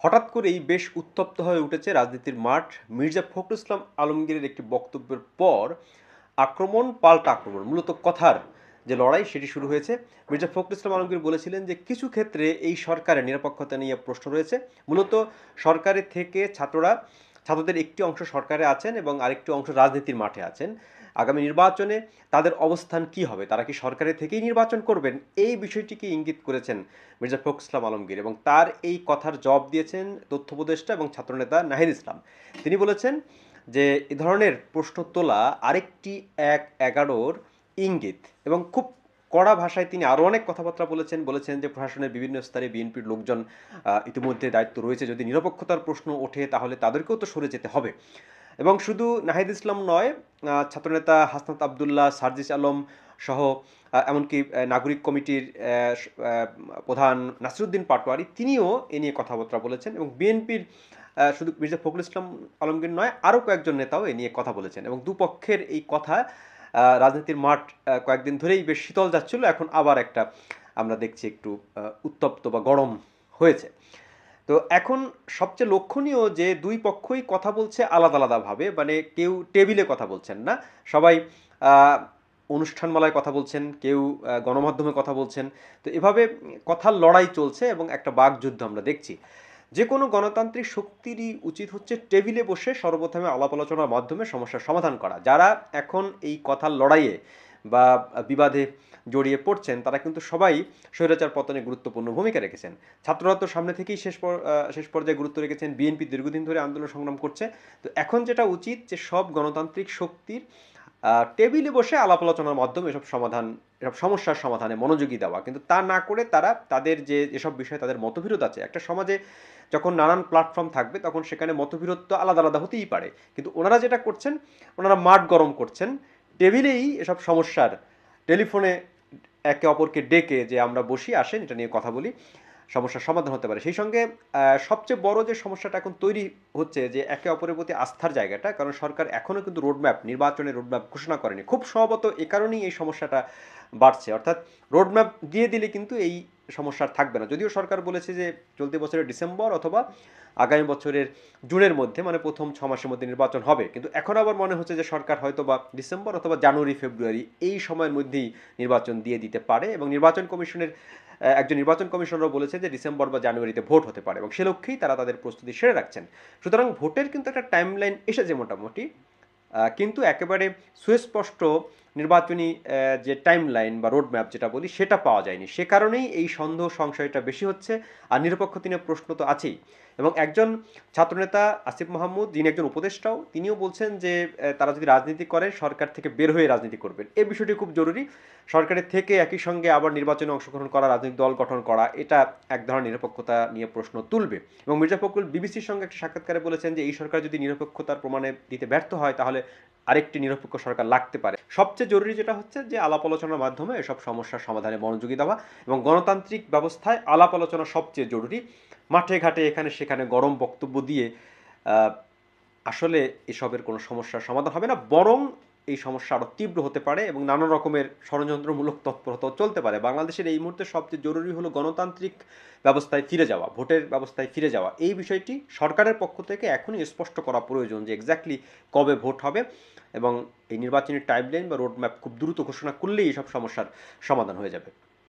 হঠাৎ করেই বেশ উত্তপ্ত হয়ে উঠেছে রাজনীতির মাঠ। মির্জা ফখরুল ইসলাম আলমগীরের একটি বক্তব্যের পর আক্রমণ পাল্টা আক্রমণ, মূলত কথার যে লড়াই সেটি শুরু হয়েছে। মির্জা ফখরুল ইসলাম আলমগীর বলেছিলেন যে কিছু ক্ষেত্রে এই সরকারের নিরপেক্ষতা নিয়ে প্রশ্ন রয়েছে। মূলত সরকারের থেকে ছাত্রদের একটি অংশ সরকারে আছেন এবং আরেকটি অংশ রাজনীতির মাঠে আছেন। আগামী নির্বাচনে তাদের অবস্থান কি হবে, তারা কি সরকারের থেকেই নির্বাচন করবেন, এই বিষয়টিকে ইঙ্গিত করেছেন মির্জা ফখরুল ইসলাম আলমগীর, এবং তার এই কথার জবাব দিয়েছেন তথ্য উপদেষ্টা এবং ছাত্রনেতা নাহিদ ইসলাম। তিনি বলেছেন যে এ ধরনের প্রশ্ন তোলা আরেকটি ১/১১-র ইঙ্গিত, এবং খুব কড়া ভাষায় তিনি আরও অনেক কথাবার্তা বলেছেন যে প্রশাসনের বিভিন্ন স্তরে বিএনপির লোকজন ইতিমধ্যে দায়িত্ব রয়েছে, যদি নিরপেক্ষতার প্রশ্ন ওঠে তাহলে তাদেরকেও তো সরে যেতে হবে। এবং শুধু নাহিদ ইসলাম নয়, ছাত্রনেতা হাসনাত আবদুল্লাহ, সার্জিস আলম সহ এমনকি নাগরিক কমিটির প্রধান নাসিরুদ্দিন পাটোয়ারি, তিনিও এ নিয়ে কথাবার্তা বলেছেন। এবং বিএনপির শুধু মির্জা ফখরুল ইসলাম আলমগীর নয়, আরও কয়েকজন নেতাও এ নিয়ে কথা বলেছেন, এবং দুপক্ষের এই কথা রাজনীতির মাঠ কয়েকদিন ধরেই বেশ শীতল যাচ্ছিল, এখন আবার একটা আমরা দেখছি একটু উত্তপ্ত বা গরম হয়েছে। তো এখন সবচেয়ে লক্ষণীয় যে দুই পক্ষই কথা বলছে আলাদা আলাদাভাবে, মানে কেউ টেবিলে কথা বলছেন না, সবাই আহ, অনুষ্ঠানমালায় কথা বলছেন, কেউ গণমাধ্যমে কথা বলছেন। তো এভাবে কথার লড়াই চলছে এবং একটা বাকযুদ্ধ আমরা দেখছি। যে কোনো গণতান্ত্রিক শক্তিরই উচিত হচ্ছে টেবিলে বসে সর্বপ্রথমে আলাপ আলোচনার মাধ্যমে সমস্যার সমাধান করা। যারা এখন এই কথার লড়াইয়ে বা বিবাদে জড়িয়ে পড়ছেন তারা কিন্তু সবাই স্বৈরাচার পতনে গুরুত্বপূর্ণ ভূমিকা রেখেছেন। ছাত্ররা তো সামনে থেকেই শেষ পর্যায়ে গুরুত্ব রেখেছেন, বিএনপি দীর্ঘদিন ধরে আন্দোলন সংগ্রাম করছে। তো এখন যেটা উচিত যে সব গণতান্ত্রিক শক্তির টেবিলে বসে আলাপ আলোচনার মাধ্যমে এসব সমস্যার সমাধানে মনোযোগী দেওয়া, কিন্তু তা না করে তারা তাদের এসব বিষয়ে তাদের মতবিরোধ আছে। একটা সমাজে যখন নানান প্ল্যাটফর্ম থাকবে তখন সেখানে মতবিরোধ তো আলাদা আলাদা হতেই পারে, কিন্তু ওনারা যেটা করছেন, ওনারা মাঠ গরম করছেন টেবিলেই এসব সমস্যার, টেলিফোনে একে অপরকে ডেকে যে আমরা বসি, আসেন এটা নিয়ে কথা বলি, সমস্যার সমাধান হতে পারে। সেই সঙ্গে সবচেয়ে বড় যে সমস্যাটা এখন তৈরি হচ্ছে যে একে অপরের প্রতি আস্থার জায়গাটা, কারণ সরকার এখনও কিন্তু নির্বাচনের রোডম্যাপ ঘোষণা করেনি। খুব সম্ভবত এ কারণেই এই সমস্যাটা বাড়ছে, অর্থাৎ রোডম্যাপ দিয়ে দিলে কিন্তু এই সমস্যা থাকবে না। যদিও সরকার বলেছে যে চলতি বছরের ডিসেম্বর অথবা আগামী বছরের জুনের মধ্যে, মানে প্রথম ৬ মাসের মধ্যে নির্বাচন হবে, কিন্তু এখন আবার মনে হচ্ছে যে সরকার হয়তো বা ডিসেম্বর অথবা জানুয়ারি ফেব্রুয়ারি এই সময়ের মধ্যেই নির্বাচন দিয়ে দিতে পারে। এবং একজন নির্বাচন কমিশনারও বলেছে যে ডিসেম্বর বা জানুয়ারিতে ভোট হতে পারে, এবং সে লক্ষ্যেই তারা তাদের প্রস্তুতি সেরে রাখছেন। সুতরাং ভোটের কিন্তু একটা টাইমলাইন এসেছে মোটামুটি, কিন্তু একেবারে সুস্পষ্ট নির্বাচনী যে টাইমলাইন বা রোডম্যাপ যেটা বলি সেটা পাওয়া যায়নি। সে কারণেই এই সন্দেহ সংশয়টা বেশি হচ্ছে। আর নিরপেক্ষতা প্রশ্ন তো আছেই। এবং একজন ছাত্রনেতা আসিফ মাহমুদ, যিনি একজন উপদেষ্টাও, তিনিও বলছেন যে তারা যদি রাজনীতি করেন সরকার থেকে বের হয়ে রাজনীতি করবেন। এই বিষয়টি খুব জরুরি। সরকারের থেকে একই সঙ্গে আবার নির্বাচনে অংশগ্রহণ করা, রাজনৈতিক দল গঠন করা, এটা এক ধরনের নিরপেক্ষতা নিয়ে প্রশ্ন তুলবে। এবং মির্জা ফখরুল বিবিসির সঙ্গে একটা সাক্ষাৎকারে বলেছেন যে এই সরকার যদি নিরপেক্ষতার প্রমাণে দিতে ব্যর্থ হয় তাহলে আরেকটি নিরপেক্ষ সরকার লাগতে পারে। সবচেয়ে জরুরি যেটা হচ্ছে যে আলাপ আলোচনার মাধ্যমে এসব সমস্যার সমাধানে মনোযোগী দেওয়া, এবং গণতান্ত্রিক ব্যবস্থায় আলাপ আলোচনা সবচেয়ে জরুরি। মাঠে ঘাটে এখানে সেখানে গরম বক্তব্য দিয়ে আসলে এসবের কোনো সমস্যার সমাধান হবে না, বরং এই সমস্যা আরও তীব্র হতে পারে এবং নানা রকমের ষড়যন্ত্রমূলক তৎপরতাও চলতে পারে। বাংলাদেশের এই মুহূর্তে সবচেয়ে জরুরি হলো গণতান্ত্রিক ব্যবস্থায় ফিরে যাওয়া, ভোটের ব্যবস্থায় ফিরে যাওয়া। এই বিষয়টি সরকারের পক্ষ থেকে এখনই স্পষ্ট করা প্রয়োজন যে এক্স্যাক্টলি কবে ভোট হবে, এবং এই নির্বাচনী টাইমলাইন বা রোডম্যাপ খুব দ্রুত ঘোষণা করলেই এইসব সমস্যার সমাধান হয়ে যাবে।